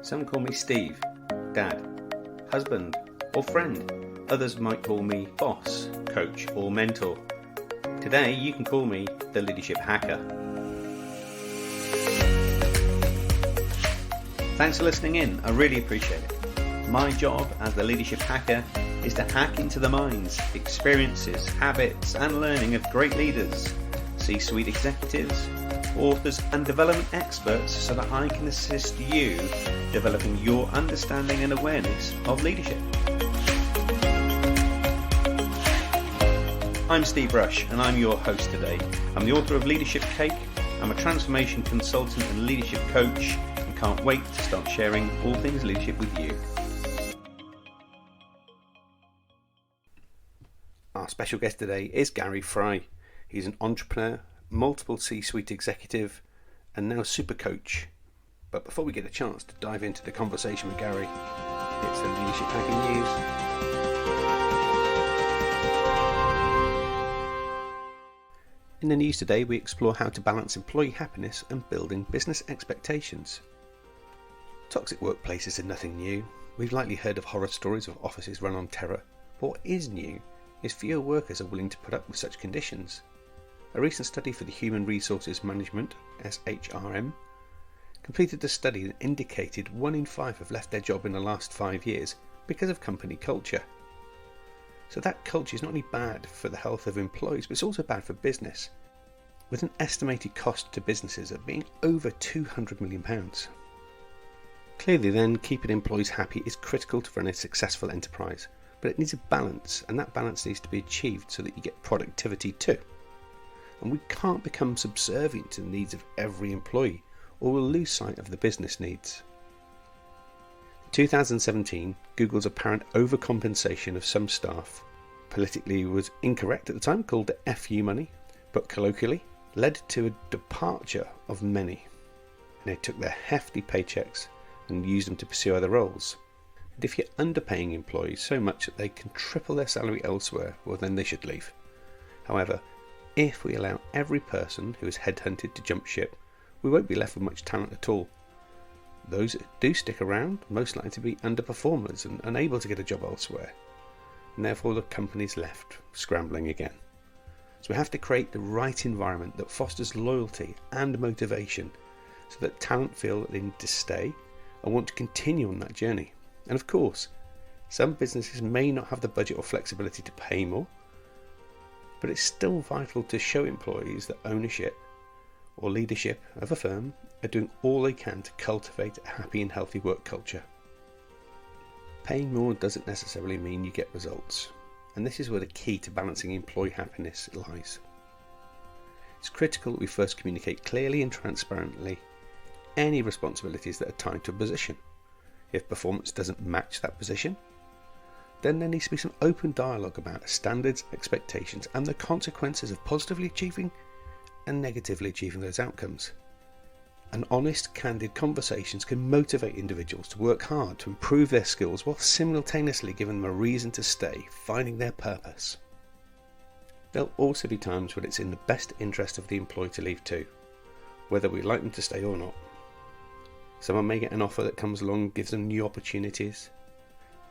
Some call me Steve, Dad, husband, or friend. Others might call me boss, coach, or mentor. Today you can call me the Leadership Hacker. Thanks for listening in, I really appreciate it. My job as the Leadership Hacker is to hack into the minds, experiences, habits and learning of great leaders, C-suite executives, authors and development experts so that I can assist you developing your understanding and awareness of leadership. I'm Steve Rush and I'm your host today. I'm the author of Leadership Cake, I'm a transformation consultant and leadership coach and can't wait to start sharing all things leadership with you. Our special guest today is Gary Frey. He's an entrepreneur, multiple C-suite executive and now super coach. But before we get a chance to dive into the conversation with Gary, it's the Leadership Hacking News. In the news today, we explore how to balance employee happiness and building business expectations. Toxic workplaces are nothing new. We've likely heard of horror stories of offices run on terror. But what is new is fewer workers are willing to put up with such conditions. A recent study for the Human Resources Management, SHRM, completed a study that indicated 1 in 5 have left their job in the last 5 years because of company culture. So that culture is not only bad for the health of employees, but it's also bad for business, with an estimated cost to businesses of being over £200 million. Clearly then, keeping employees happy is critical to run a successful enterprise, but it needs a balance, and that balance needs to be achieved so that you get productivity too. And we can't become subservient to the needs of every employee, or we'll lose sight of the business needs. In 2017, Google's apparent overcompensation of some staff, politically was incorrect at the time, called the FU money, but colloquially led to a departure of many. And they took their hefty paychecks and used them to pursue other roles. And if you're underpaying employees so much that they can triple their salary elsewhere, well then they should leave. However, if we allow every person who is headhunted to jump ship, we won't be left with much talent at all. Those that do stick around are most likely to be underperformers and unable to get a job elsewhere, and therefore the company's left scrambling again. So we have to create the right environment that fosters loyalty and motivation so that talent feel that they need to stay and want to continue on that journey. And of course, some businesses may not have the budget or flexibility to pay more, but it's still vital to show employees that ownership or leadership of a firm are doing all they can to cultivate a happy and healthy work culture. Paying more doesn't necessarily mean you get results, and this is where the key to balancing employee happiness lies. It's critical that we first communicate clearly and transparently any responsibilities that are tied to a position. If performance doesn't match that position, then there needs to be some open dialogue about standards, expectations and the consequences of positively achieving and negatively achieving those outcomes. And honest, candid conversations can motivate individuals to work hard to improve their skills while simultaneously giving them a reason to stay, finding their purpose. There'll also be times when it's in the best interest of the employee to leave too, whether we like them to stay or not. Someone may get an offer that comes along and gives them new opportunities.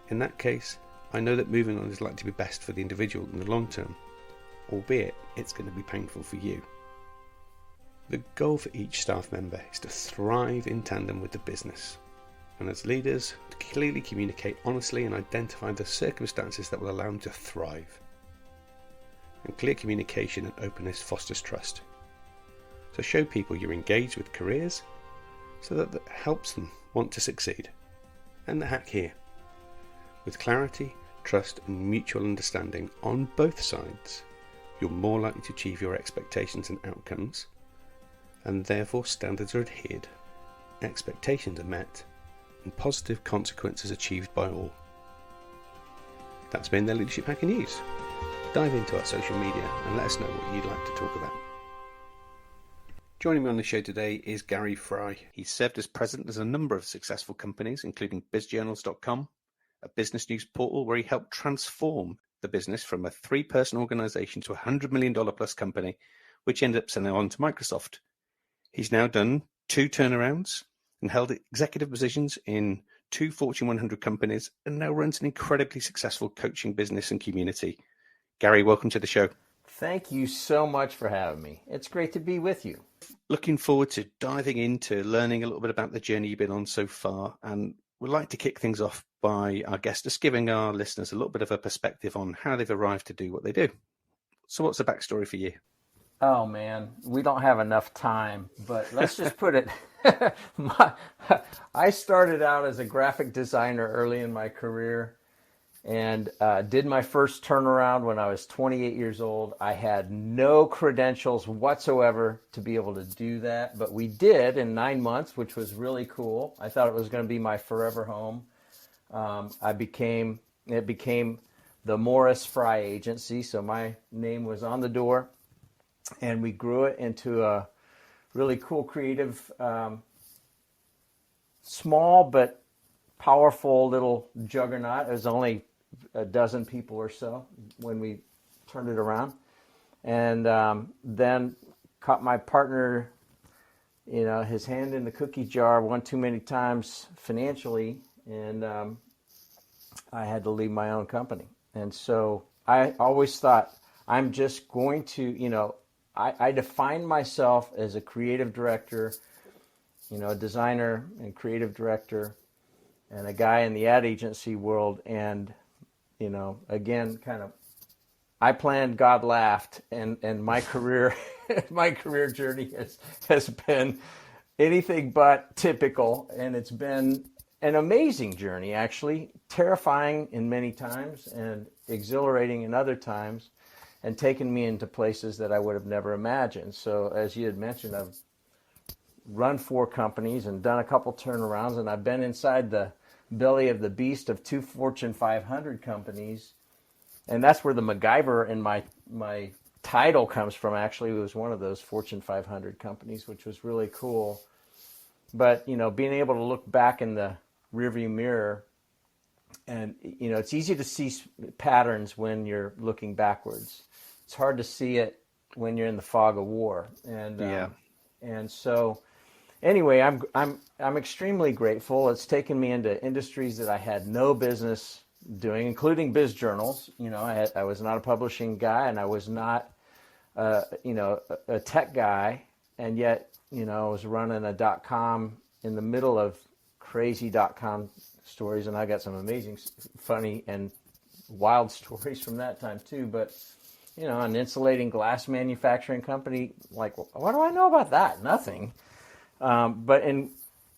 In that case, I know that moving on is likely to be best for the individual in the long term, albeit it's going to be painful for you. The goal for each staff member is to thrive in tandem with the business, and as leaders, to clearly communicate honestly and identify the circumstances that will allow them to thrive. And clear communication and openness fosters trust. So show people you're engaged with careers so that helps them want to succeed. And the hack here. With clarity, trust and mutual understanding on both sides, you're more likely to achieve your expectations and outcomes, and therefore standards are adhered, expectations are met, and positive consequences achieved by all. That's been the Leadership Hacking News. Dive into our social media and let us know what you'd like to talk about. Joining me on the show today is Gary Frey. He's served as president of a number of successful companies, including bizjournals.com, a business news portal where he helped transform the business from a 3-person organization to a $100 million plus company, which ended up selling on to Microsoft. He's now done 2 turnarounds and held executive positions in 2 Fortune 100 companies, and now runs an incredibly successful coaching business and community. Gary, welcome to the show. Thank you so much for having me. It's great to be with you. Looking forward to diving into learning a little bit about the journey you've been on so far, and we'd like to kick things off by our guest just giving our listeners a little bit of a perspective on how they've arrived to do what they do. So what's the backstory for you? Oh man, we don't have enough time, but let's just put it. I started out as a graphic designer early in my career and did my first turnaround when I was 28 years old. I had no credentials whatsoever to be able to do that, but we did in 9 months, which was really cool. I thought it was going to be my forever home. It became the Morris Frey agency, so my name was on the door, and we grew it into a really cool, creative, small but powerful little juggernaut. It was only a dozen people or so when we turned it around, and then caught my partner, his hand in the cookie jar one too many times financially, and I had to leave my own company. And so I always thought, I'm just going to, I define myself as a creative director, a designer and creative director, and a guy in the ad agency world. And, again, I planned, God laughed, and my career, my career journey has been anything but typical, and it's been an amazing journey, actually, terrifying in many times and exhilarating in other times, and taken me into places that I would have never imagined. So as you had mentioned, I've run 4 companies and done a couple turnarounds, and I've been inside the belly of the beast of 2 Fortune 500 companies. And that's where the MacGyver in my title comes from. Actually, it was one of those Fortune 500 companies, which was really cool. But, being able to look back in the rearview mirror, and, it's easy to see patterns when you're looking backwards. It's hard to see it when you're in the fog of war. And and so anyway, I'm extremely grateful. It's taken me into industries that I had no business doing, including biz journals. I was not a publishing guy, and I was not a tech guy, and yet I was running a .com in the middle of crazy .com stories, and I got some amazing, funny, and wild stories from that time too. But an insulating glass manufacturing company, like, what do I know about that? Nothing. But in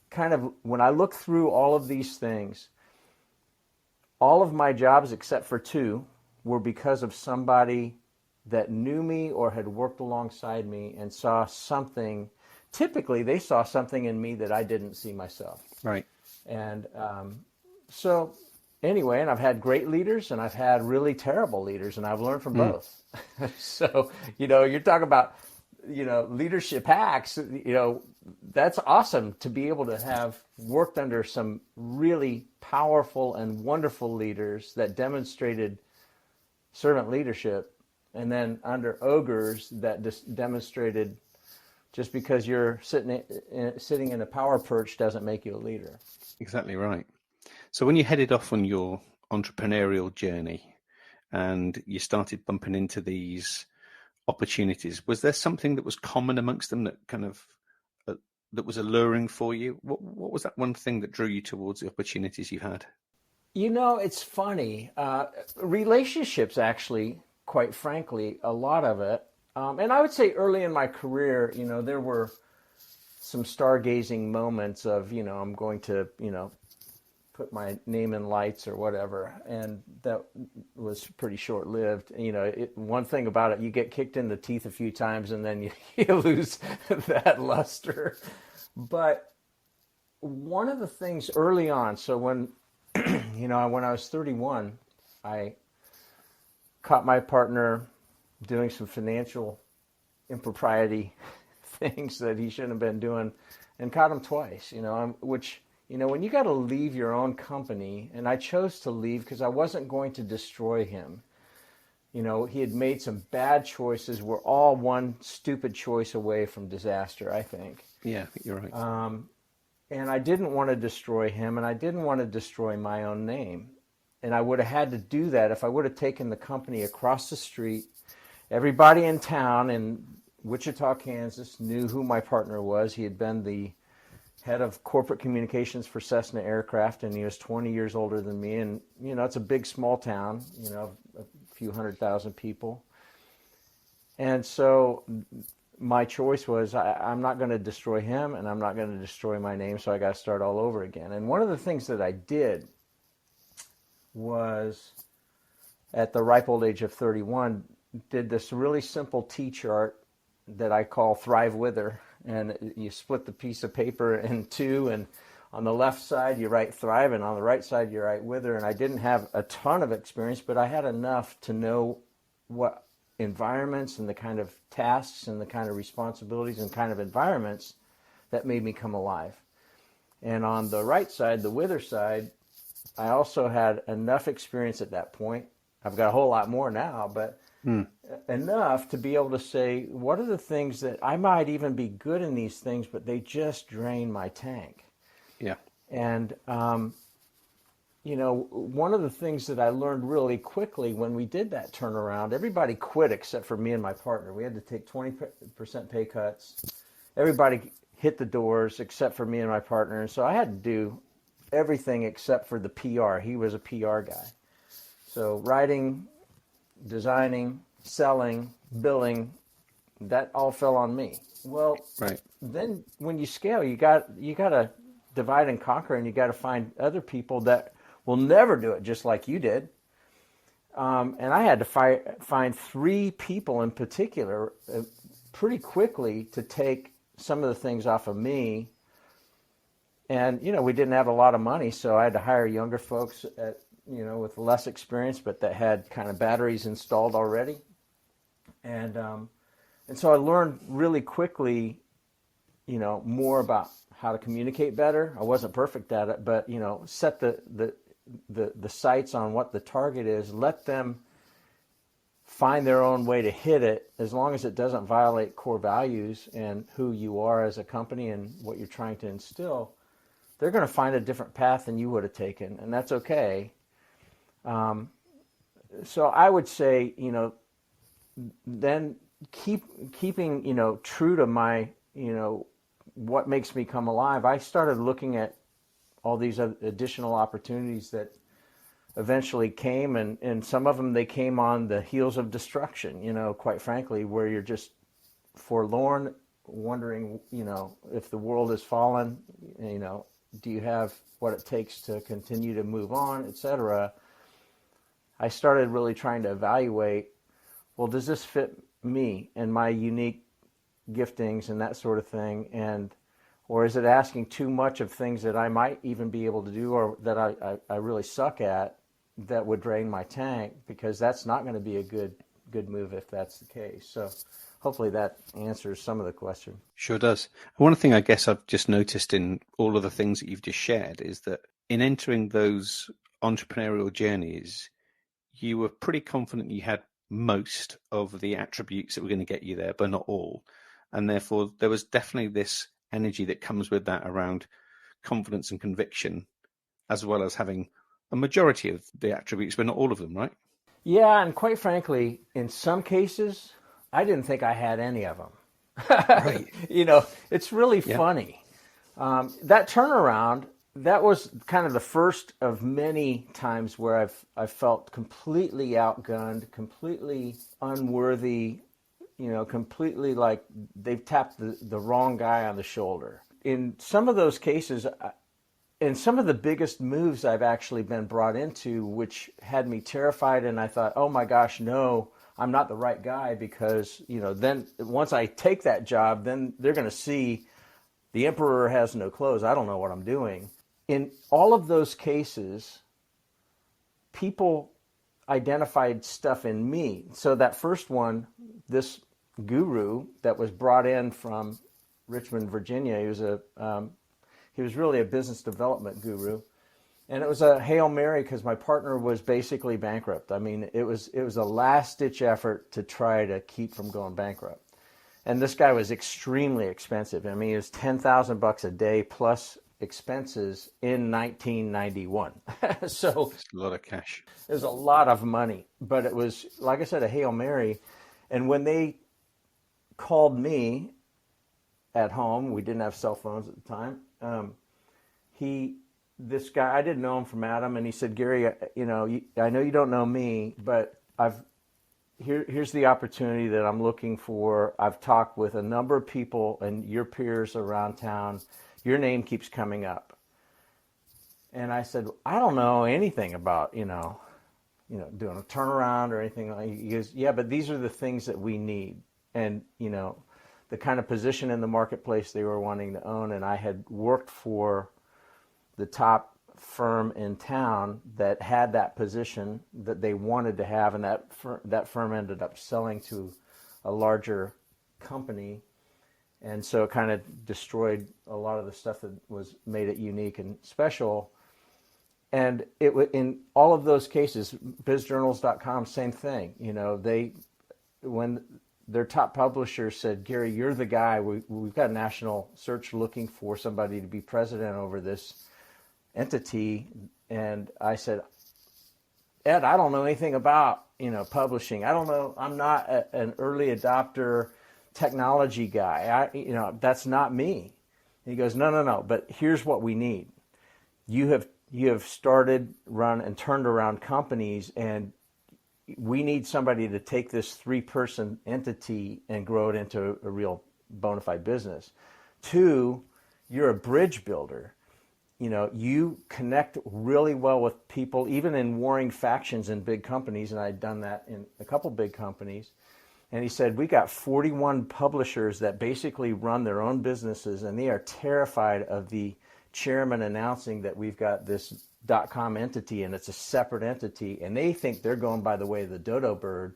kind of, when I look through all of these things, all of my jobs except for 2 were because of somebody that knew me or had worked alongside me and saw something. Typically, they saw something in me that I didn't see myself. Right. And so anyway, and I've had great leaders and I've had really terrible leaders, and I've learned from both. So, you're talking about, leadership hacks, that's awesome to be able to have worked under some really powerful and wonderful leaders that demonstrated servant leadership, and then under ogres that just demonstrated just because you're sitting in a power perch doesn't make you a leader. Exactly right. So when you headed off on your entrepreneurial journey and you started bumping into these opportunities, was there something that was common amongst them that kind of that was alluring for you? What was that one thing that drew you towards the opportunities you had? It's funny. Relationships, actually, quite frankly, a lot of it. And I would say early in my career, there were some stargazing moments of, I'm going to, put my name in lights or whatever. And that was pretty short-lived. One thing about it, you get kicked in the teeth a few times and then you lose that luster. But one of the things early on, so when, when I was 31, I caught my partner doing some financial impropriety things that he shouldn't have been doing, and caught him twice, which, when you got to leave your own company, and I chose to leave because I wasn't going to destroy him. He had made some bad choices. We're all one stupid choice away from disaster, I think. Yeah, I think you're right. And I didn't want to destroy him, and I didn't want to destroy my own name. And I would have had to do that if I would have taken the company across the street. Everybody in town in Wichita, Kansas knew who my partner was. He had been the head of corporate communications for Cessna Aircraft, and he was 20 years older than me. And, it's a big, small town, a few 100,000 people. And so my choice was I'm not going to destroy him, and I'm not going to destroy my name, so I got to start all over again. And one of the things that I did was, at the ripe old age of 31, did this really simple T-chart that I call Thrive Wither. And you split the piece of paper in two, and on the left side you write Thrive, and on the right side you write Wither. And I didn't have a ton of experience, but I had enough to know what environments and the kind of tasks and the kind of responsibilities and kind of environments that made me come alive. And on the right side, the Wither side, I also had enough experience at that point. I've got a whole lot more now, but enough to be able to say, what are the things that I might even be good in these things, but they just drain my tank. Yeah. And, one of the things that I learned really quickly when we did that turnaround, everybody quit except for me and my partner. We had to take 20% pay cuts. Everybody hit the doors except for me and my partner. And so I had to do everything except for the PR. He was a PR guy. So writing, designing, selling, billing, that all fell on me. Well, right. Then when you scale, you got to divide and conquer, and you got to find other people that will never do it just like you did. And I had to find 3 people in particular pretty quickly to take some of the things off of me. And, we didn't have a lot of money, so I had to hire younger folks with less experience, but that had kind of batteries installed already. And so I learned really quickly, more about how to communicate better. I wasn't perfect at it, but, set the sights on what the target is, let them find their own way to hit it, as long as it doesn't violate core values and who you are as a company and what you're trying to instill. They're going to find a different path than you would have taken, and that's okay. So I would say, then keeping, true to my, what makes me come alive. I started looking at all these additional opportunities that eventually came, and some of them, they came on the heels of destruction, quite frankly, where you're just forlorn, wondering, if the world has fallen, do you have what it takes to continue to move on, etc. I started really trying to evaluate, well, does this fit me and my unique giftings and that sort of thing, or is it asking too much of things that I might even be able to do, or that I really suck at, that would drain my tank, because that's not going to be a good move if that's the case. So hopefully that answers some of the question. Sure does. One thing I guess I've just noticed in all of the things that you've just shared is that in entering those entrepreneurial journeys, you were pretty confident you had most of the attributes that were going to get you there, but not all. And therefore, there was definitely this energy that comes with that around confidence and conviction, as well as having a majority of the attributes, but not all of them, right? Yeah, and quite frankly, in some cases, I didn't think I had any of them. Right. It's really funny. That turnaround, that was kind of the first of many times where I've felt completely outgunned, completely unworthy, completely like they've tapped the wrong guy on the shoulder. In some of those cases, in some of the biggest moves I've actually been brought into, which had me terrified, and I thought, oh my gosh, no, I'm not the right guy, because, then once I take that job, then they're going to see the emperor has no clothes. I don't know what I'm doing. In all of those cases, people identified stuff in me. So that first one, this guru that was brought in from Richmond, Virginia, he was really a business development guru. And it was a Hail Mary, because my partner was basically bankrupt. I mean, it was a last-ditch effort to try to keep from going bankrupt. And this guy was extremely expensive. I mean, it was $10,000 a day plus expenses in 1991. So It's a lot of cash. it was a lot of money, but it was, like I said, a Hail Mary. And when they called me at home, we didn't have cell phones at the time. This guy, I didn't know him from Adam, and he said, Gary, I know you don't know me, but here's the opportunity that I'm looking for. I've talked with a number of people and your peers around town. Your name keeps coming up. And I said, I don't know anything about, doing a turnaround or anything. He goes, yeah, but these are the things that we need. And, the kind of position in the marketplace they were wanting to own. And I had worked for the top firm in town that had that position that they wanted to have, and that firm ended up selling to a larger company, and so it kind of destroyed a lot of the stuff that was made it unique and special. And in all of those cases, bizjournals.com, same thing. When their top publisher said, Gary, you're the guy, we've got a national search looking for somebody to be president over this entity. And I said, Ed, I don't know anything about, publishing. I don't know. I'm not an early adopter technology guy. That's not me. And he goes, no. But here's what we need. You have started, run, and turned around companies, and we need somebody to take this 3-person entity and grow it into a real bona fide business. 2, you're a bridge builder. You connect really well with people, even in warring factions in big companies, and I'd done that in a couple big companies. And he said, we got 41 publishers that basically run their own businesses, and they are terrified of the chairman announcing that we've got this .com entity, and it's a separate entity, and they think they're going by the way of the dodo bird.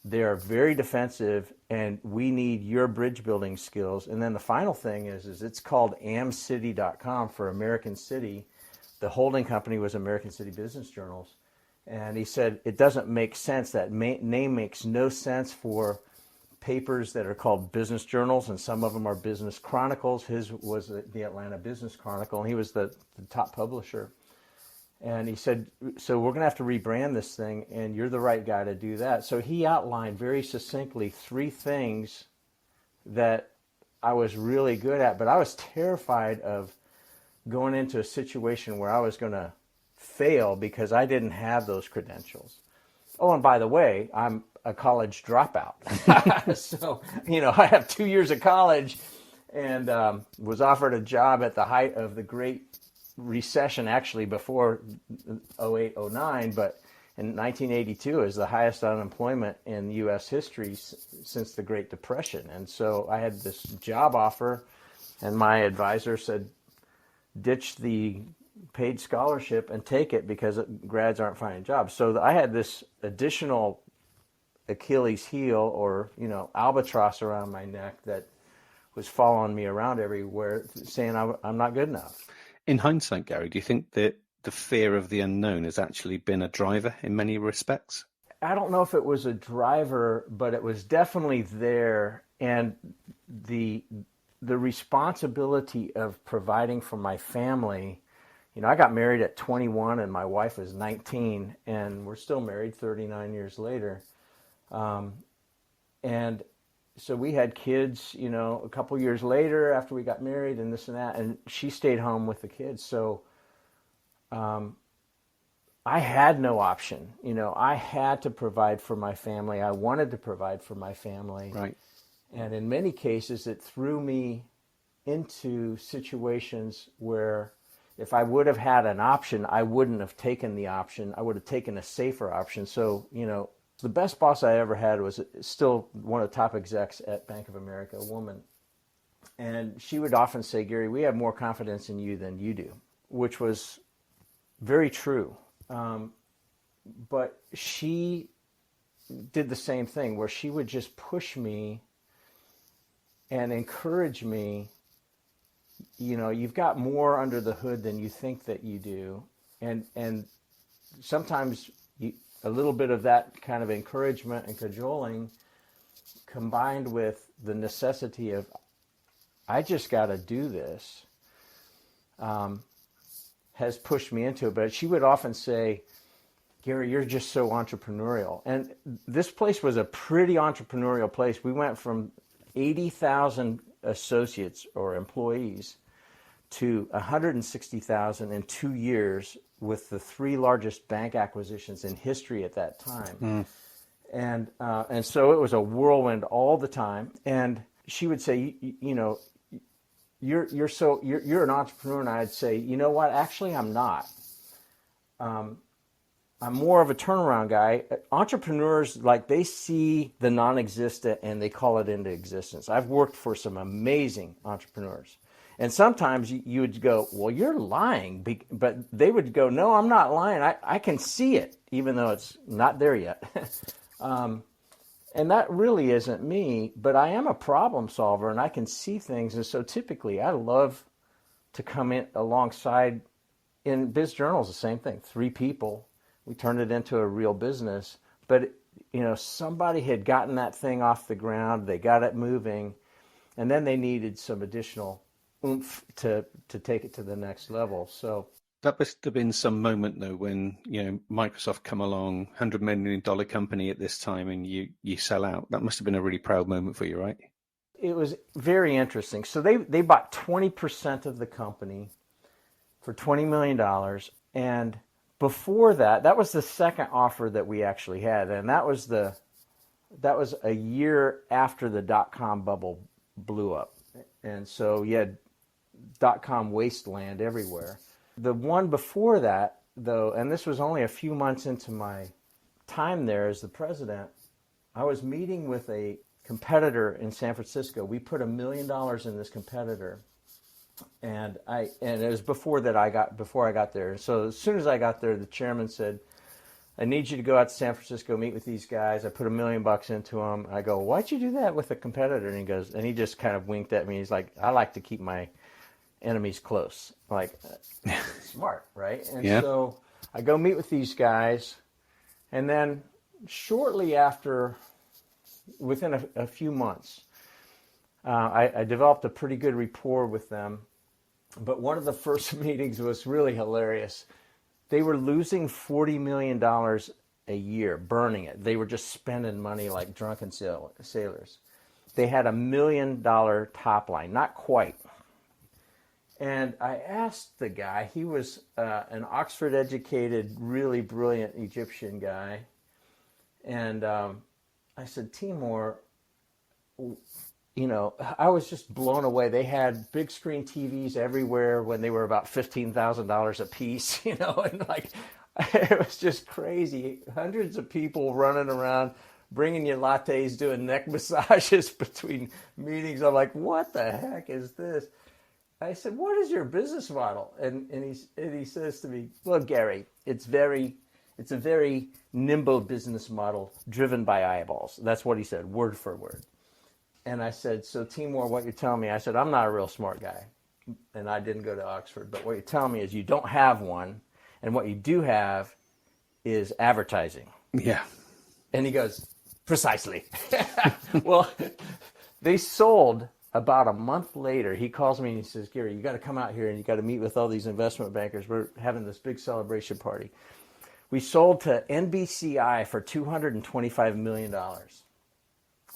They are very defensive, and we need your bridge building skills. And then the final thing is it's called amcity.com for American City. The holding company was American City Business Journals. And he said it doesn't make sense. That name makes no sense for papers that are called business journals, and some of them are business chronicles. His was the Atlanta Business Chronicle, and he was the top publisher. And he said, so we're going to have to rebrand this thing, and you're the right guy to do that. So he outlined very succinctly 3 things that I was really good at, but I was terrified of going into a situation where I was going to fail because I didn't have those credentials. Oh, and by the way, I'm a college dropout. So, I have 2 years of college and was offered a job at the height of the Great Recession, actually before 08, 09, but in 1982 is the highest unemployment in U.S. history since the Great Depression. And so I had this job offer, and my advisor said, ditch the paid scholarship and take it because grads aren't finding jobs. So I had this additional Achilles heel or, albatross around my neck that was following me around everywhere saying I'm not good enough. In hindsight, Gary, do you think that the fear of the unknown has actually been a driver in many respects? I don't know if it was a driver, but it was definitely there. And the responsibility of providing for my family, I got married at 21 and my wife was 19, and we're still married 39 years later. And so we had kids, a couple years later after we got married and this and that, and she stayed home with the kids. So I had no option. I had to provide for my family. I wanted to provide for my family. Right. And in many cases, it threw me into situations where if I would have had an option, I wouldn't have taken the option. I would have taken a safer option. So, the best boss I ever had was still one of the top execs at Bank of America, a woman. And she would often say, Gary, we have more confidence in you than you do, which was very true. But she did the same thing where she would just push me and encourage me. You've got more under the hood than you think that you do. And sometimes a little bit of that kind of encouragement and cajoling combined with the necessity of, I just got to do this. has pushed me into it. But she would often say, Gary, you're just so entrepreneurial. And this place was a pretty entrepreneurial place. We went from 80,000 associates or employees to 160,000 in 2 years with the 3 largest bank acquisitions in history at that time. And so it was a whirlwind all the time. And she would say, you know, you're an entrepreneur. And I'd say, you know what? Actually, I'm not. I'm more of a turnaround guy. Entrepreneurs, like, they see the non-existent and they call it into existence. I've worked for some amazing entrepreneurs. And sometimes you would go, well, you're lying. But they would go, no, I'm not lying. I can see it, even though it's not there yet. And that really isn't me, but I am a problem solver and I can see things. And so typically I love to come in alongside. In Biz Journals, the same thing, 3 people. We turned it into a real business, but you know, somebody had gotten that thing off the ground, they got it moving, and then they needed some additional oomph to take it to the next level. So that must have been some moment though when, you know, Microsoft come along, $100 million company at this time, and you sell out. That must have been a really proud moment for you, right? It was very interesting. So they bought 20% of the company for $20 million, and before that, that was the second offer that we actually had, and that was a year after the dot-com bubble blew up. And so you had dot-com wasteland everywhere. The one before that, though, and this was only a few months into my time there as the president, I was meeting with a competitor in San Francisco. We put $1 million in this competitor. And it was before I got there. So as soon as I got there, the chairman said, I need you to go out to San Francisco, meet with these guys. I put $1 million into them. I go, why'd you do that with a competitor? And he just kind of winked at me. He's like, I like to keep my enemies close. Like, smart, right? And so I go meet with these guys. And then shortly after, within a few months, I developed a pretty good rapport with them. But one of the first meetings was really hilarious. They were losing $40 million a year, burning it. They were just spending money like drunken sailors. They had $1 million top line, not quite. And I asked the guy, he was an Oxford-educated, really brilliant Egyptian guy. And I said, Timur, you know, I was just blown away. They had big screen TVs everywhere when they were about $15,000 a piece, you know, and like, it was just crazy. Hundreds of people running around, bringing you lattes, doing neck massages between meetings. I'm like, what the heck is this? I said, what is your business model? And he says to me, well, Gary, it's a very nimble business model driven by eyeballs. That's what he said, word for word. And I said, so Timur, what you're telling me, I said, I'm not a real smart guy, and I didn't go to Oxford, but what you're telling me is you don't have one, and what you do have is advertising. Yeah. And he goes, precisely. Well, they sold about a month later. He calls me and he says, Gary, you got to come out here and you got to meet with all these investment bankers. We're having this big celebration party. We sold to NBCI for $225 million.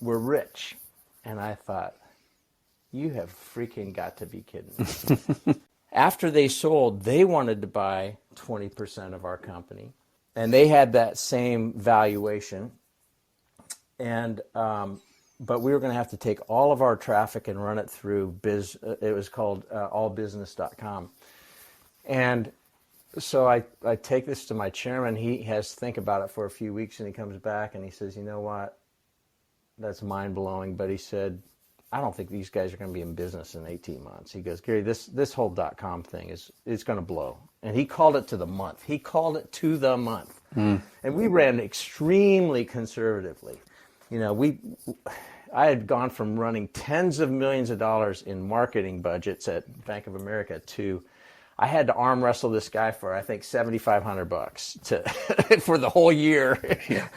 We're rich. And I thought, you have freaking got to be kidding me. After they sold, they wanted to buy 20% of our company. And they had that same valuation. And but we were going to have to take all of our traffic and run it through it was called allbusiness.com. And so I take this to my chairman. He has to think about it for a few weeks, and he comes back and he says, you know what? That's mind-blowing. But he said, I don't think these guys are going to be in business in 18 months. He goes, Gary, this whole .com thing is going to blow. And he called it to the month. He called it to the month. And we ran extremely conservatively. You know, I had gone from running tens of millions of dollars in marketing budgets at Bank of America to I had to arm wrestle this guy for, I think, $7,500 for the whole year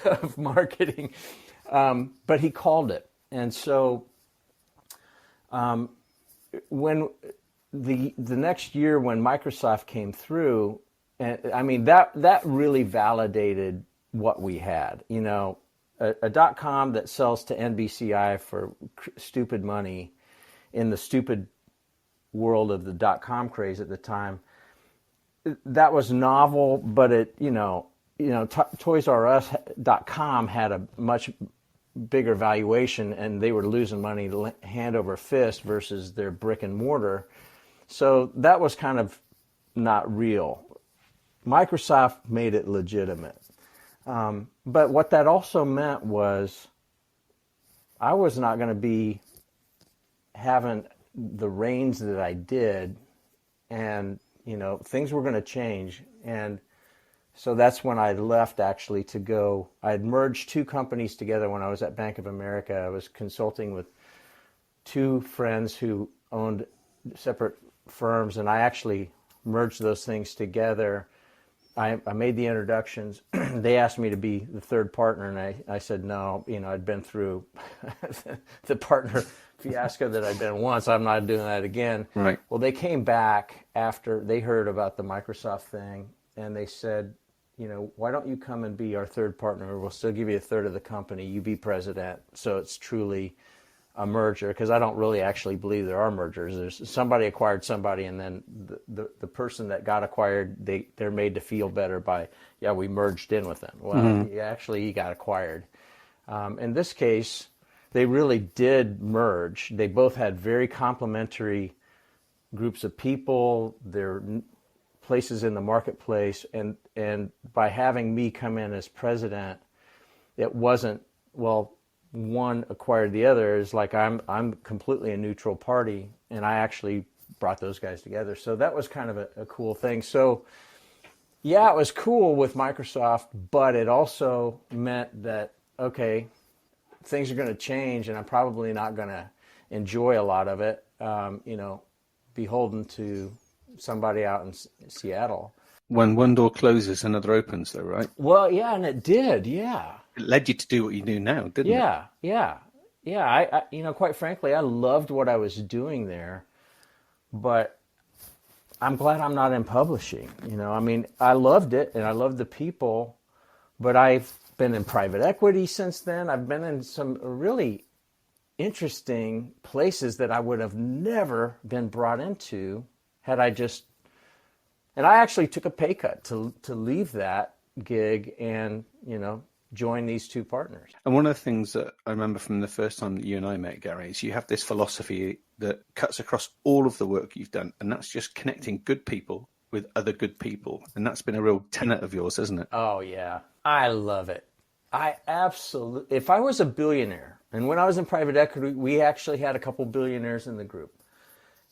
of marketing. But he called it. And so when the next year when Microsoft came through, and I mean that really validated what we had. You know, a .com that sells to NBCI for stupid money in the stupid world of the .com craze at the time. That was novel, but it, Toys R Us.com had a much bigger valuation, and they were losing money hand over fist versus their brick and mortar. So that was kind of not real. Microsoft made it legitimate. But what that also meant was I was not going to be having the reins that I did, and things were going to change. And so that's when I left, actually, to go. I had merged two companies together when I was at Bank of America. I was consulting with two friends who owned separate firms, and I actually merged those things together. I made the introductions. They asked me to be the third partner, and I said no. I'd been through the partner fiasco that I'd been once. I'm not doing that again. Right. Well, they came back after they heard about the Microsoft thing, and they said, why don't you come and be our third partner? We'll still give you a third of the company. You be president. So it's truly a merger, because I don't really actually believe there are mergers. There's somebody acquired somebody, and then the person that got acquired, they're made to feel better by, we merged in with them. Well, actually, he got acquired. In this case, they really did merge. They both had very complementary groups of people, their places in the marketplace, and by having me come in as president, it wasn't, one acquired the other. Is like I'm completely a neutral party, and I actually brought those guys together. So that was kind of a cool thing. So it was cool with Microsoft, but it also meant that, okay, things are going to change, and I'm probably not going to enjoy a lot of it, beholden to somebody out in Seattle. When one door closes, another opens, though, right? Well, yeah, and it did, yeah. It led you to do what you do now, didn't it? Yeah. I quite frankly, I loved what I was doing there, but I'm glad I'm not in publishing. I loved it, and I loved the people, but I've been in private equity since then. I've been in some really interesting places that I would have never been brought into had I just, and I actually took a pay cut to leave that gig and, join these two partners. And one of the things that I remember from the first time that you and I met, Gary, is you have this philosophy that cuts across all of the work you've done, and that's just connecting good people with other good people. And that's been a real tenet of yours, hasn't it? Oh, yeah. I love it. If I was a billionaire, and when I was in private equity, we actually had a couple billionaires in the group.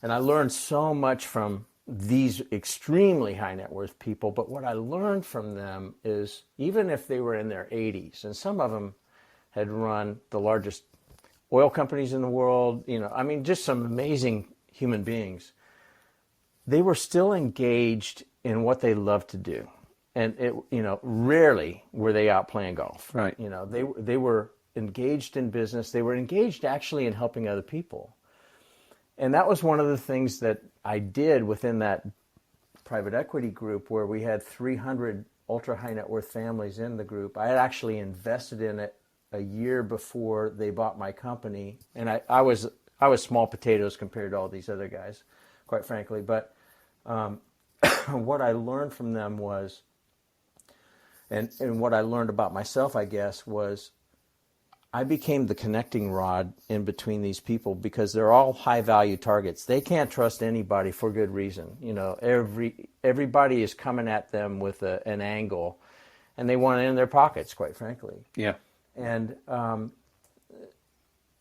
And I learned so much from these extremely high net worth people. But what I learned from them is, even if they were in their 80s, and some of them had run the largest oil companies in the world, just some amazing human beings, they were still engaged in what they loved to do. And rarely were they out playing golf. Right. They were engaged in business. They were engaged actually in helping other people. And that was one of the things that I did within that private equity group, where we had 300 ultra high net worth families in the group. I had actually invested in it a year before they bought my company, and I was small potatoes compared to all these other guys, quite frankly. But what I learned from them was, and what I learned about myself, I guess, was I became the connecting rod in between these people, because they're all high value targets. They can't trust anybody for good reason. Everybody is coming at them with an angle, and they want it in their pockets, quite frankly. Yeah. And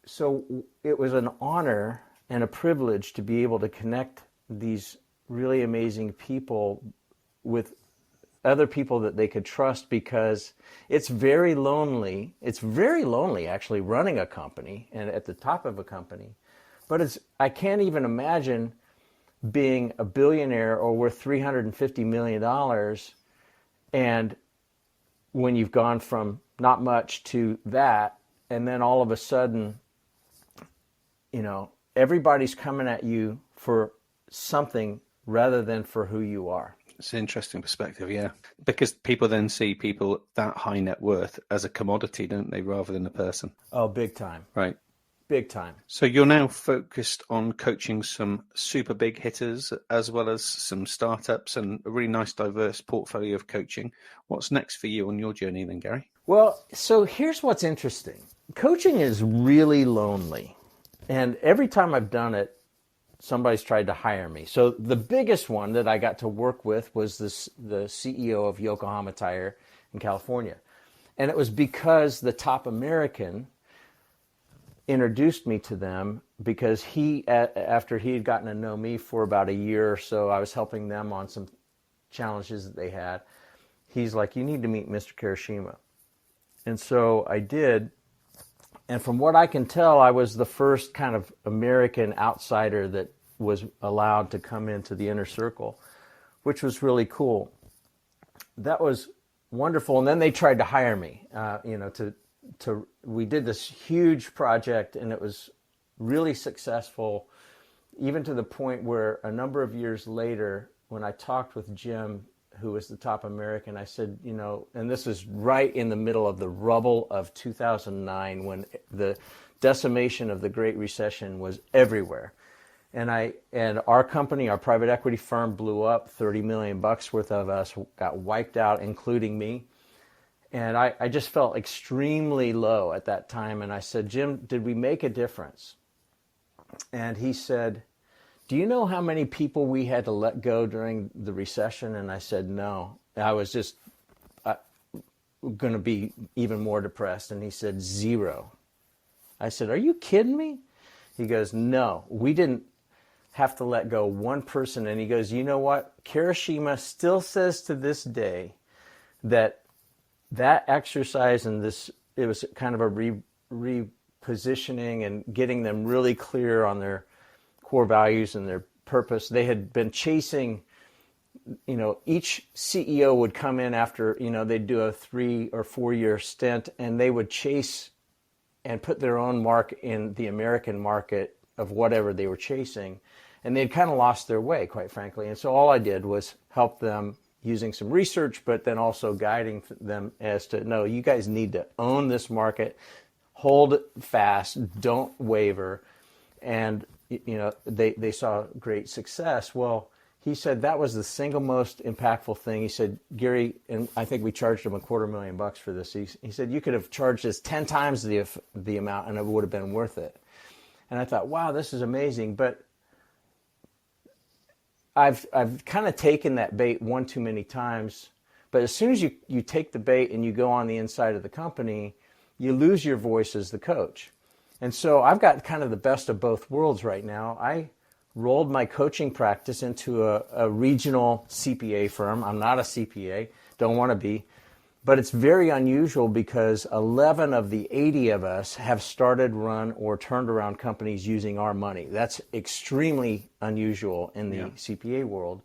so it was an honor and a privilege to be able to connect these really amazing people with other people that they could trust, because it's very lonely. It's very lonely, actually, running a company and at the top of a company. But I can't even imagine being a billionaire or worth $350 million, and when you've gone from not much to that, and then all of a sudden, everybody's coming at you for something rather than for who you are. It's an interesting perspective, yeah. Because people then see people that high net worth as a commodity, don't they, rather than a person? Oh, big time. Right. Big time. So you're now focused on coaching some super big hitters as well as some startups and a really nice diverse portfolio of coaching. What's next for you on your journey then, Gary? Well, so here's what's interesting. Coaching is really lonely. And every time I've done it, somebody's tried to hire me. So the biggest one that I got to work with was the CEO of Yokohama Tire in California. And it was because the top American introduced me to them, because after he had gotten to know me for about a year or so, I was helping them on some challenges that they had. He's like, you need to meet Mr. Kirishima. And so I did. And from what I can tell, I was the first kind of American outsider that was allowed to come into the inner circle, which was really cool. That was wonderful. And then they tried to hire me, we did this huge project, and it was really successful, even to the point where a number of years later, when I talked with Jim, who was the top American, I said, and this is right in the middle of the rubble of 2009, when the decimation of the Great Recession was everywhere. And our company, our private equity firm, blew up. $30 million worth of us got wiped out, including me. And I just felt extremely low at that time. And I said, Jim, did we make a difference? And he said, do you know how many people we had to let go during the recession? And I said, no. I was just going to be even more depressed. And he said, 0. I said, are you kidding me? He goes, no, we didn't have to let go one person. And he goes, you know what? Kirishima still says to this day that exercise and it was kind of a repositioning and getting them really clear on their core values and their purpose. They had been chasing, each CEO would come in after, they'd do a 3 or 4 year stint, and they would chase and put their own mark in the American market of whatever they were chasing. And they'd kind of lost their way, quite frankly. And so all I did was help them using some research, but then also guiding them as to, no, you guys need to own this market, hold fast, don't waver. And, they saw great success. Well, he said that was the single most impactful thing. He said, Gary, and I think we charged him $250,000 for this. He said, you could have charged us 10 times the amount and it would have been worth it. And I thought, wow, this is amazing. But I've kind of taken that bait one too many times. But as soon as you take the bait and you go on the inside of the company, you lose your voice as the coach. And so I've got kind of the best of both worlds right now. I rolled my coaching practice into a regional CPA firm. I'm not a CPA, don't want to be. But it's very unusual because 11 of the 80 of us have started, run, or turned around companies using our money. That's extremely unusual in the CPA world.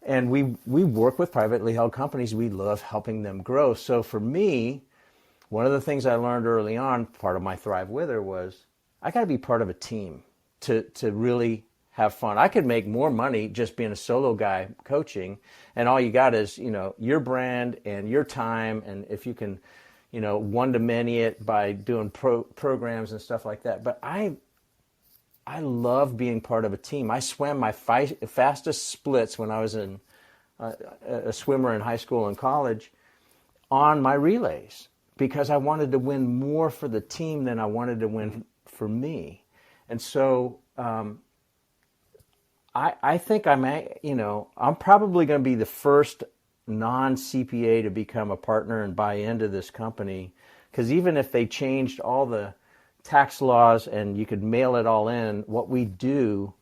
And we work with privately held companies. We love helping them grow. So for me, one of the things I learned early on, part of my Thrive With Her, was I got to be part of a team to really have fun. I could make more money just being a solo guy coaching, and all you got is, your brand and your time, and if you can, one-to-many it by doing programs and stuff like that. But I love being part of a team. I swam my fastest splits when I was a swimmer in high school and college on my relays, because I wanted to win more for the team than I wanted to win for me. And so I think I'm probably going to be the first non-CPA to become a partner and buy into this company, because even if they changed all the tax laws and you could mail it all in, what we do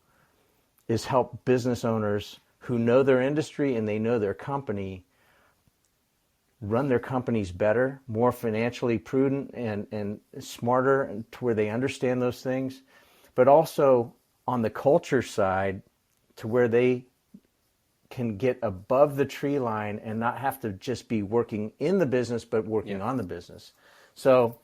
is help business owners who know their industry and they know their company run their companies better, more financially prudent and smarter, to where they understand those things, but also on the culture side to where they can get above the tree line and not have to just be working in the business, but working on the business. So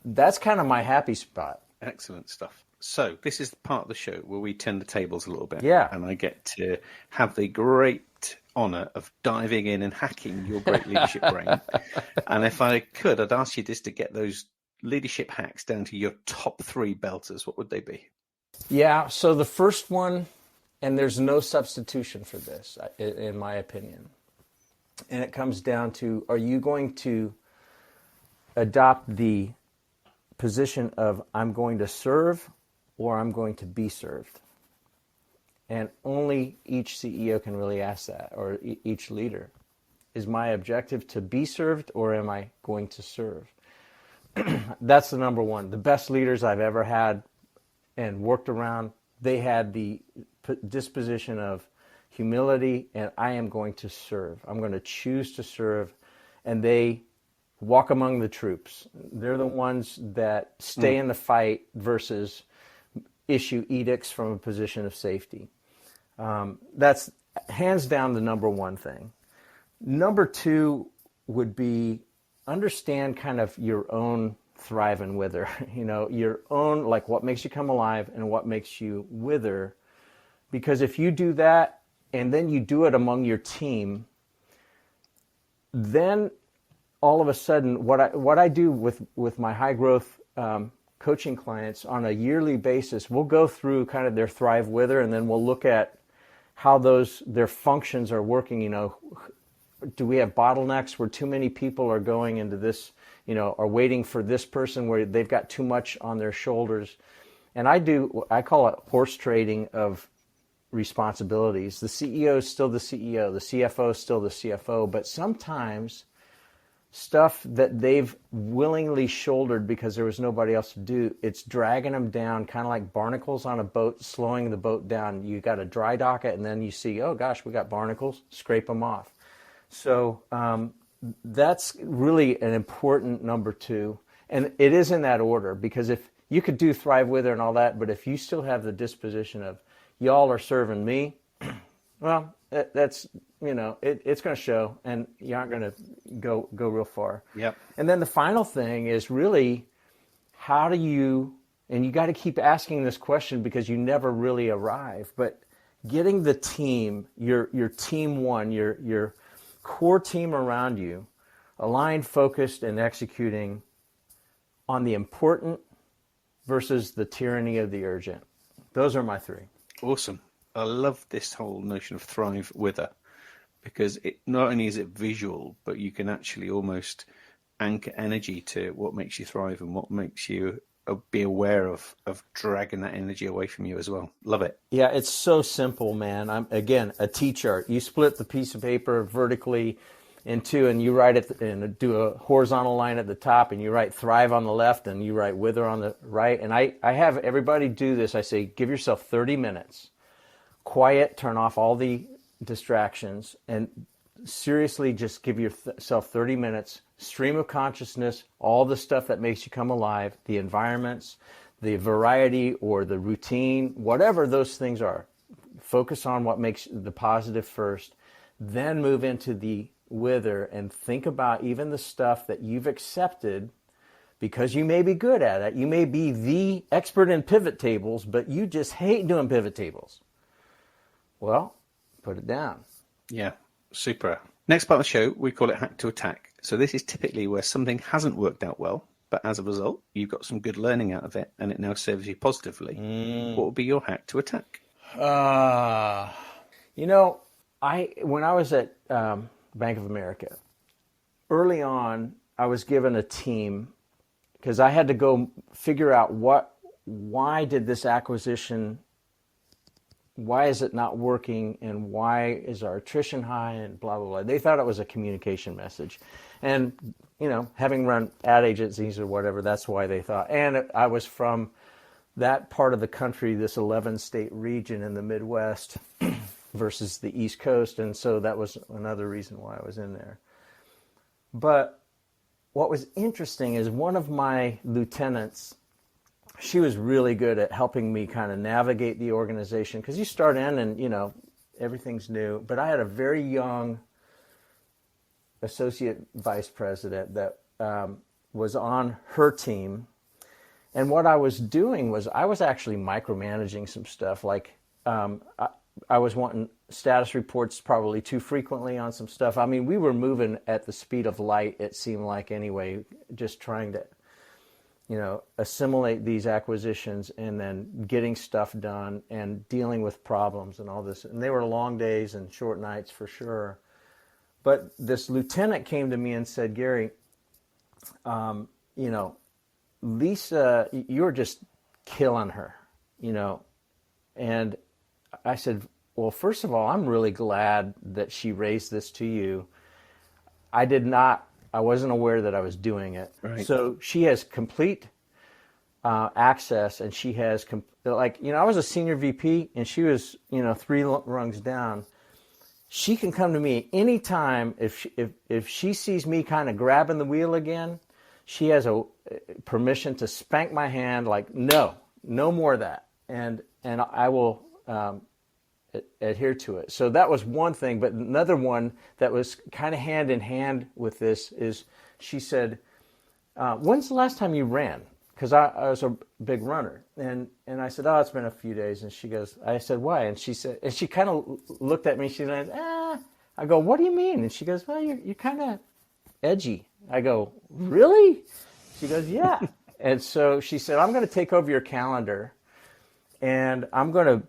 that's kind of my happy spot. Excellent stuff. So this is the part of the show where we turn the tables a little bit. Yeah. And I get to have the great honour of diving in and hacking your great leadership brain. And if I could, I'd ask you just to get those leadership hacks down to your top 3 belters. What would they be? Yeah, so the first one, and there's no substitution for this, in my opinion, and it comes down to, are you going to adopt the position of I'm going to serve or I'm going to be served? And only each CEO can really ask that, or each leader. Is my objective to be served or am I going to serve? That's the number one. The best leaders I've ever had and worked around, they had the disposition of humility, and I am going to serve. I'm going to choose to serve, and they walk among the troops. They're the ones that stay in the fight versus issue edicts from a position of safety. That's hands down the number one thing. Number 2 would be understand kind of your own thrive and wither, your own, like what makes you come alive and what makes you wither. Because if you do that and then you do it among your team, then all of a sudden what I do with my high growth coaching clients on a yearly basis, we'll go through kind of their thrive wither, and then we'll look at how their functions are working. Do we have bottlenecks where too many people are going into this, are waiting for this person where they've got too much on their shoulders? And I call it horse trading of responsibilities. The CEO is still the CEO, the CFO is still the CFO, but sometimes stuff that they've willingly shouldered because there was nobody else to do, it's dragging them down, kind of like barnacles on a boat, slowing the boat down. You got to dry dock it, and then you see, oh gosh, we got barnacles, scrape them off. So that's really an important number 2. And it is in that order, because if you could do thrive with her and all that, but if you still have the disposition of y'all are serving me, well, that's, it's going to show, and you aren't going to go real far. Yep. And then the final thing is really, how do you, and you got to keep asking this question because you never really arrive, but getting the team, your team one, your core team around you, aligned, focused, and executing on the important versus the tyranny of the urgent. Those are my 3. Awesome. I love this whole notion of thrive with her, because it not only is it visual, but you can actually almost anchor energy to what makes you thrive and what makes you be aware of dragging that energy away from you as well. Love it. Yeah, it's so simple, man. I'm, again, a T-chart. You split the piece of paper vertically in 2, and you write it and do a horizontal line at the top, and you write thrive on the left, and you write wither on the right. And I have everybody do this. I say, give yourself 30 minutes. Quiet, turn off all the distractions, and seriously just give yourself 30 minutes, stream of consciousness, all the stuff that makes you come alive, the environments, the variety or the routine, whatever those things are. Focus on what makes the positive first, then move into the wither and think about even the stuff that you've accepted because you may be good at it. You may be the expert in pivot tables, but you just hate doing pivot tables. Well, put it down. Yeah, super. Next part of the show, we call it Hack to Attack. So this is typically where something hasn't worked out well, but as a result, you've got some good learning out of it, and it now serves you positively. What would be your hack to attack? When I was at Bank of America, early on, I was given a team because I had to go figure out why did this acquisition, why is it not working, and why is our attrition high, and blah, blah, blah. They thought it was a communication message. And, having run ad agencies or whatever, that's why they thought. And I was from that part of the country, this 11-state region in the Midwest versus the East Coast, and so that was another reason why I was in there. But what was interesting is one of my lieutenants, she was really good at helping me kind of navigate the organization, because you start in and, everything's new. But I had a very young associate vice president that was on her team, And what I was doing was I was actually micromanaging some stuff. Like I was wanting status reports probably too frequently on some stuff. I mean, we were moving at the speed of light, it seemed like anyway, just trying to, assimilate these acquisitions and then getting stuff done and dealing with problems and all this. And they were long days and short nights for sure. But this lieutenant came to me and said, Gary, Lisa, you're just killing her, And I said, well, first of all, I'm really glad that she raised this to you. I wasn't aware that I was doing it. Right. So she has complete access, and she has, I was a senior VP, and she was, 3 rungs down. She can come to me anytime if she sees me kind of grabbing the wheel again. She has a permission to spank my hand, like, no more of that, and I will adhere to it. So that was one thing. But another one that was kind of hand in hand with this is she said, when's the last time you ran? Because I was a big runner. And I said, oh, it's been a few days. And she goes, I said, why? And she said, and she kind of looked at me. She said, I go, what do you mean? And she goes, well, you're kind of edgy. I go, really? She goes, yeah. And so she said, I'm going to take over your calendar, and I'm going to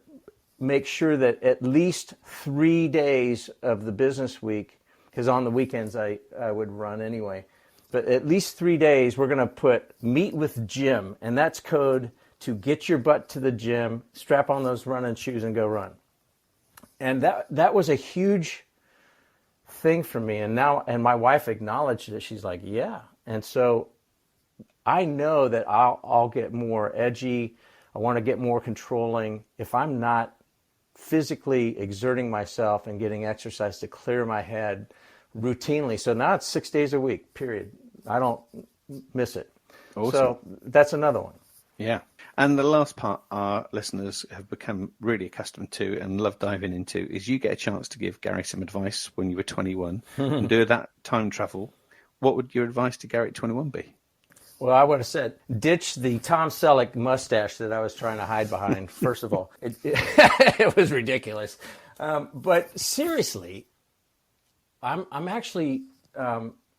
make sure that at least 3 days of the business week, because on the weekends I would run anyway, but at least 3 days we're going to put meet with Jim, and that's code to get your butt to the gym, strap on those running shoes, and go run. And that was a huge thing for me. And my wife acknowledged it. She's like, yeah. And so I know that I'll get more edgy. I want to get more controlling if I'm not physically exerting myself and getting exercise to clear my head routinely. So now it's 6 days a week, period. I don't miss it. Awesome. So that's another one. Yeah. And the last part our listeners have become really accustomed to and love diving into is you get a chance to give Gary some advice when you were 21 and do that time travel. What would your advice to Gary at 21 be? Well, I would have said, ditch the Tom Selleck mustache that I was trying to hide behind, first of all. It was ridiculous. But seriously, I'm actually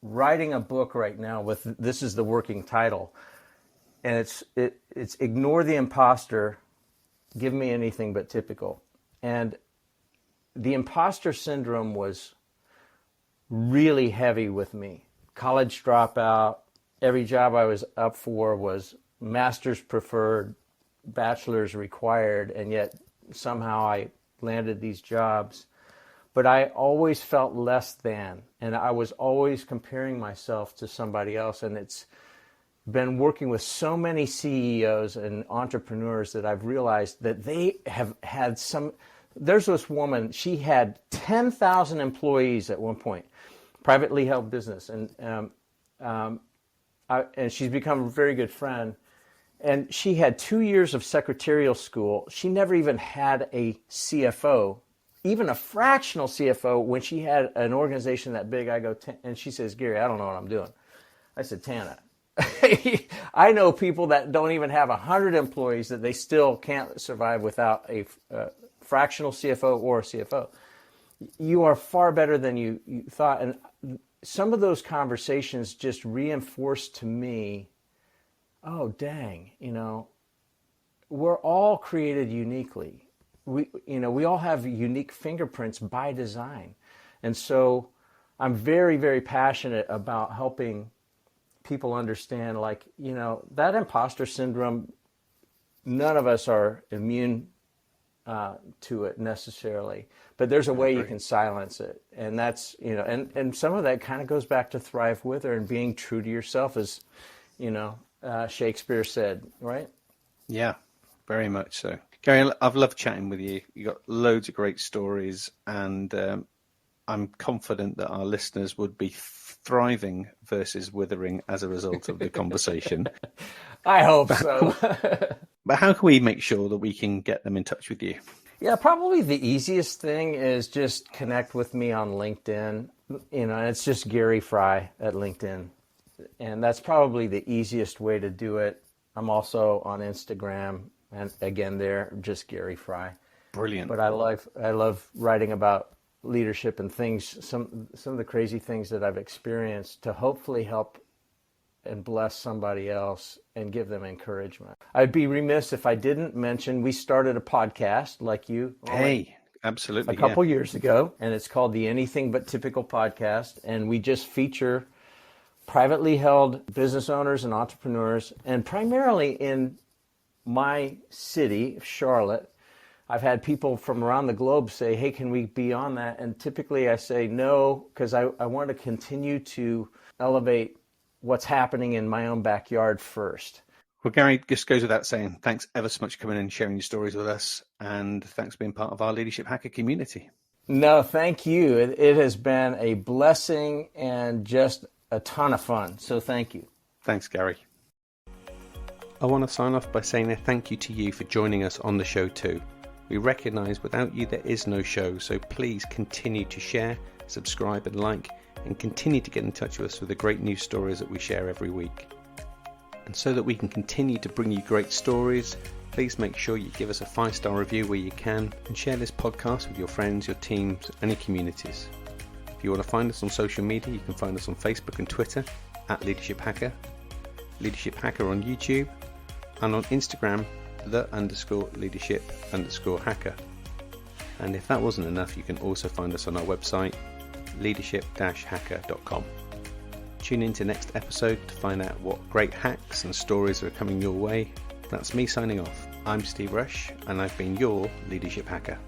writing a book right now with, this is the working title, and it's Ignore the Imposter, Give Me Anything But Typical. And the imposter syndrome was really heavy with me. College dropout, every job I was up for was master's preferred, bachelor's required, and yet somehow I landed these jobs. But I always felt less than, and I was always comparing myself to somebody else. And it's been working with so many CEOs and entrepreneurs that I've realized that they have had there's this woman, she had 10,000 employees at one point, privately held business, and she's become a very good friend. And she had 2 years of secretarial school. She never even had a CFO, even a fractional CFO, when she had an organization that big. I go, and she says, Gary, I don't know what I'm doing. I said, Tana, I know people that don't even have 100 employees that they still can't survive without a fractional CFO or a CFO. You are far better than you thought. And some of those conversations just reinforced to me, oh, dang, we're all created uniquely. We all have unique fingerprints by design. And so I'm very, very passionate about helping people understand, that imposter syndrome, none of us are immune to it necessarily, but there's a way you can silence it. And that's, and some of that kind of goes back to thrive with her and being true to yourself, as, Shakespeare said, right? Yeah, very much so. Gary, I've loved chatting with you. You got loads of great stories, and I'm confident that our listeners would be thriving versus withering as a result of the conversation. I hope so. But how can we make sure that we can get them in touch with you? Yeah, probably the easiest thing is just connect with me on LinkedIn. And it's just Gary Frey at LinkedIn. And that's probably the easiest way to do it. I'm also on Instagram, and again, there, just Gary Frey. Brilliant. But I love writing about leadership and things, some of the crazy things that I've experienced to hopefully help and bless somebody else and give them encouragement. I'd be remiss if I didn't mention we started a podcast like you. Hey, absolutely. A couple years ago, and it's called the Anything But Typical Podcast, and we just feature privately held business owners and entrepreneurs, and primarily in my city, Charlotte. I've had people from around the globe say, hey, can we be on that? And typically I say no, because I want to continue to elevate what's happening in my own backyard first. Well, Gary, just goes without saying, thanks ever so much for coming in and sharing your stories with us. And thanks for being part of our Leadership Hacker community. No, thank you. It has been a blessing and just a ton of fun. So thank you. Thanks, Gary. I want to sign off by saying a thank you to you for joining us on the show too. We recognise without you there is no show, so please continue to share, subscribe and like, and continue to get in touch with us with the great news stories that we share every week. And so that we can continue to bring you great stories, please make sure you give us a 5-star review where you can, and share this podcast with your friends, your teams and your communities. If you want to find us on social media, you can find us on Facebook and Twitter at Leadership Hacker, Leadership Hacker on YouTube, and on Instagram, _leadership_hacker. And if that wasn't enough, you can also find us on our website, leadership-hacker.com. Tune in to next episode to find out what great hacks and stories are coming your way. That's me signing off. I'm Steve Rush, and I've been your Leadership Hacker.